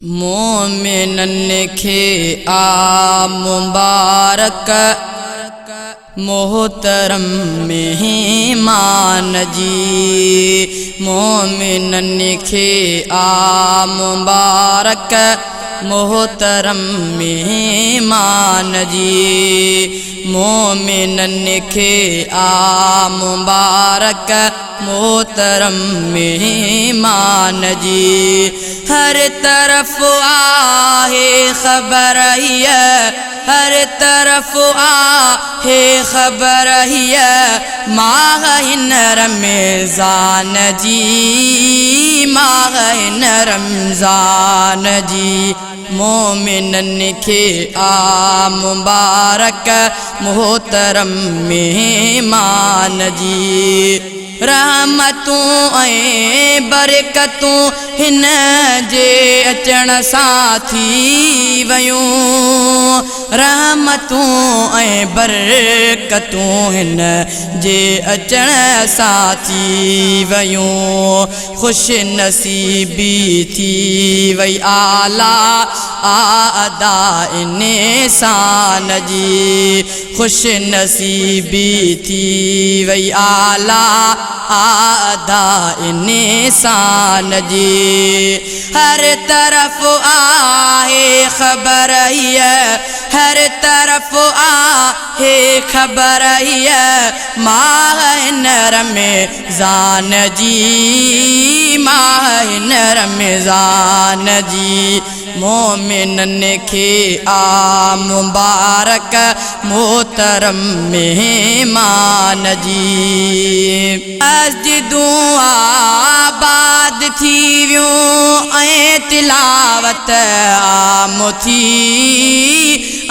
मोमिनन खे आ मुबारक मोहतरम मेहमान जी। मोमिनन खे आ मुबारक मोहतरम मेहमान जी। मोमिनन खे आ मुबारक मोहतरम मेहमान जी। हर तरफ आहे खबर है, हर तरफ आहे खबर है माह रमज़ान जी, माह रमज़ान जी। मोमिनन खे आ मुबारक मोहतरम मेहमान जी। रहमतूं ऐं बरकतूं हिन जे अचण सां थी वयूं, रहमतूं ऐं बरकतूं हिन जे अचण सां थी वयूं। खुश नसीबी थी वई आला आदा इंसान जी। खुश नसीबी थी वई आला आदा इंसान जी। हर तरफ आहे खबर है, हर तरफ आहे खबर है माह रमज़ान जी, माह रमज़ान जी। मोमिनन खे आ मुबारक मोहतरम मेहमान जी। मस्जिदूं आबाद थी वियूं ऐं तिलावत आम थी,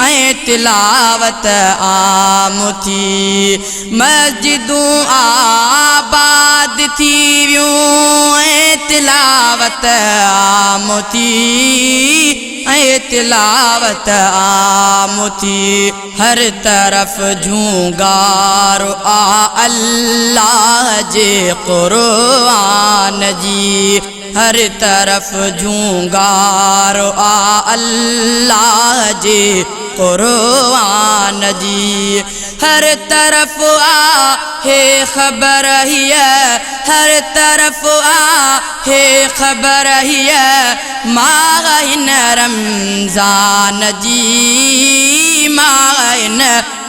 ऐं तिलावत आम थी। मस्जिदूं आबाद थी वियूं ऐं तिलावत आम थी, ऐं तिलावत आम थी। हर तरफ झूंगार आ अल्लाह जे क़ुरआन जी। हर तरफ झूंगार आ अल्लाह जे क़ुरआन जी। हर तरफ आहे खबर है, हर तरफ आहे खबर है माह रमज़ान जी, माह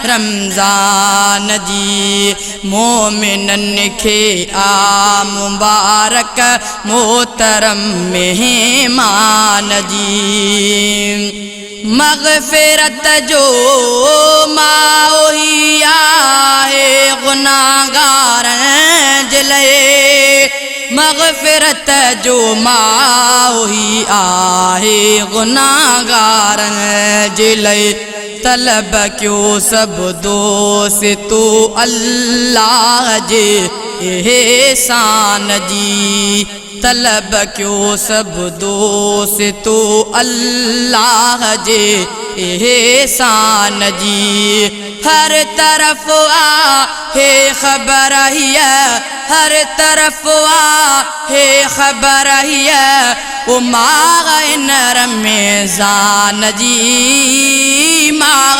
रमज़ान जी। मोमिनन खे आ मुबारक मोहतरम मेहमान जी। मग़फ़िरत जो माओही आहे गुनाहगारन जे लाइ, मग़फ़िरत जो माओही आहे गुनाहगारन जे लाइ। तलब क्यों सब दोस्तू अल्लाह जे एहसान जी। तलब क्यों सब दोस्तू अल्लाह जे एहसान जी। हर तरफ आहे खबर है, हर तरफ आहे खबर है ओ माह रमज़ान जी, माह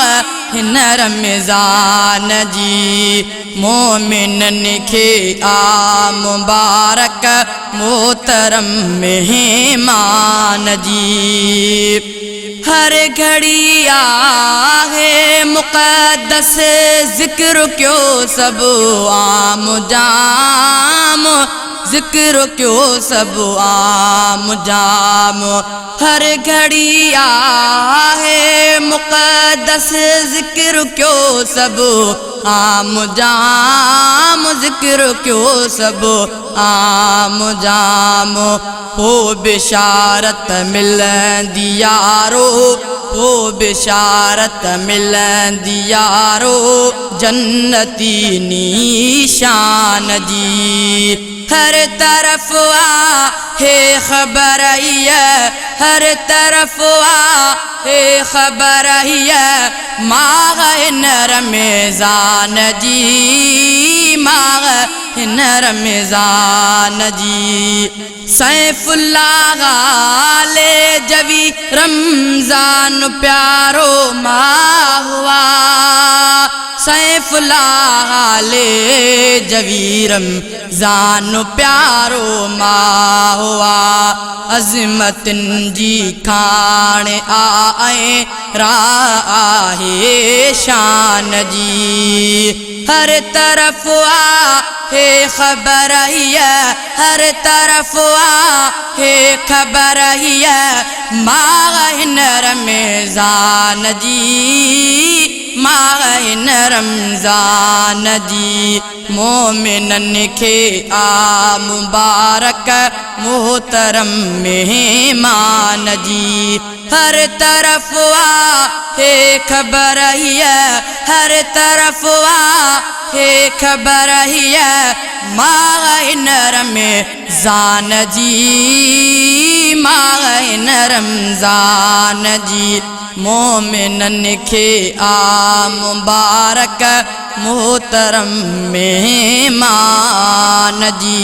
रमज़ान जी। मोमिनन खे आ मुबारक मोहतरम मेहमान जी। हर घड़ी आहे मुक़द्दस ज़िक्र क्यों सब आम जाम, ज़िक्र क्यों सब आम जाम। हर घड़ी आहे मुक़द्दस ज़िक्र क्यों सब आम जाम, ज़िक्र क्यों सब आम जाम। हो बिशारत मिलंदी यारो, हो बिशारत मिलंदी यारो जन्नती निशान जी। हर तरफ आहे खबर है, हर तरफ है खबर है माह इन रमज़ान जी, माह इन रमज़ान जी। सैफुल्लाह गाले जवी रमज़ान प्यारो माह हुआ, सैफुल्लाह गाले जवी रमज़ान प्यारो माह हुआ। अज़मतन जी खाने आए राहे शान जी, हर तरफ है खबर है, हर तरफ है खबर है माह इन रमज़ान जी, माह इन रमज़ान जी। मोमिनन के आ मुबारक मोहतरम मेहमान जी, हर तरफ है खबर है, हर तरफ है खबर है माह इन रमज़ान जी, माह इन रमज़ान जी। मोमिनन के आ मुबारक मोहतरम मेहमान जी।